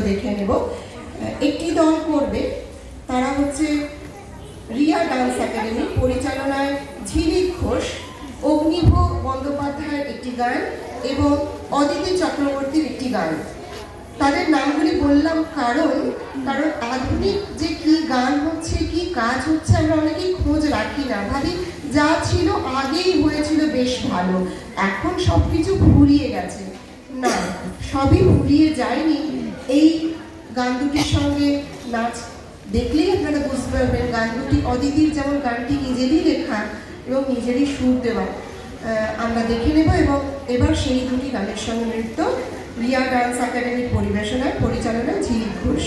দেখে নেব। একটি দল করবে, তারা হচ্ছে রিয়া ডান্স একাডেমি, পরিচালনায় ঝিলিক ঘোষ, অগ্নিভ বন্দ্যোপাধ্যায়ের একটি গান এবং অদিতি চক্রবর্তীর একটি গান। তাদের নামগুলি বললাম কারণ আধুনিক যে কি গান হচ্ছে, কি কাজ হচ্ছে, আমরা অনেকেই খোঁজ রাখি না, ভাবি যা ছিল আগেই হয়েছিল বেশ ভালো, এখন সব কিছু ফুরিয়ে গেছে। না, সবই ফুরিয়ে যায়নি। এই গান দুটির সঙ্গে নাচ দেখলেই আপনারা বুঝতে পারবেন গান দুটি অদিতির যেমন গানটি নিজেরই লেখা এবং নিজেরই সুর দেওয়া, আমরা দেখে নেব। এবং এবার সেই দুটি গানের সঙ্গে নৃত্য রিয়া ডান্স একাডেমির পরিবেশনায়, পরিচালনায় ঝিলিক ঘোষ।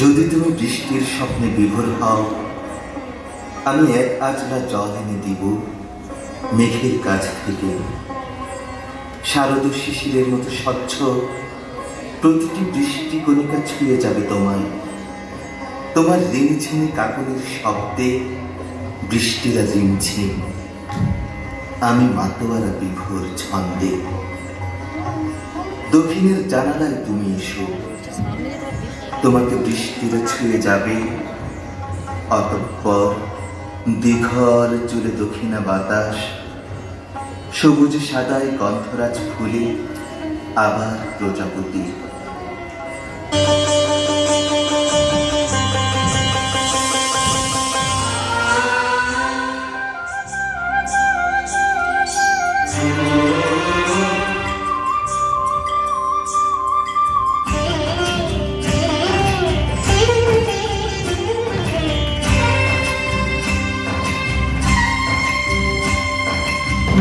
যদি তুমি বৃষ্টির স্বপ্নে বিভোর হও, আমি এক আজলা জল এনে দিব মেঘের কাছ থেকে। শারদ শিশিরের মতো স্বচ্ছ প্রতিটি বৃষ্টি কণিকা ছুঁয়ে যাবে তোমায়। তোমার রিমঝিমি কাকলির শব্দে বৃষ্টিরা রিমঝিম, আমি মাতোয়ারা বিভোর ছন্দে। দক্ষিণের জানালায় তুমি এসো, তোমাকে বৃষ্টিরা ছুঁয়ে যাবে। অতঃপর দীঘল চুলে দক্ষিণা বাতাস, সবুজ সাদায় গন্ধরাজ ফুলে আবার প্রজাপতি।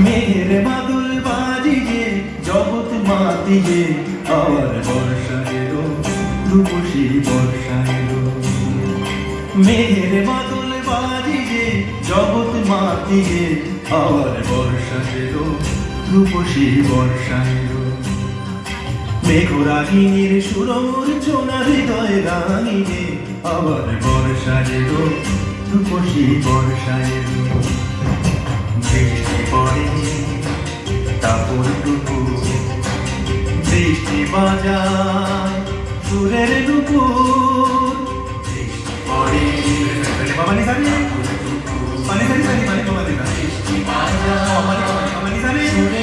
মেঘের বাদল বাজিয়ে জগৎ মাতিয়ে আবার বর্ষা এলো, রূপসী বর্ষা এলো। মেঘের বাদল বাজিয়ে জগৎ মাতিয়ে আবার বর্ষা এলো, রূপসী বর্ষা এলো। মেঘরাগিনীর সুরমুর ছোনা হৃদয় রাঙিয়ে আবার বর্ষা এলো, রূপসী বর্ষা এলো। বৃষ্টি পড়ে তাপরটুকু, বৃষ্টি বাজায় সুরের দুপুর। বৃষ্টি পড়ে বাবানি সারি, মানে সারি সারি মানে বাবানি সারি, বৃষ্টি বাজায় সুরের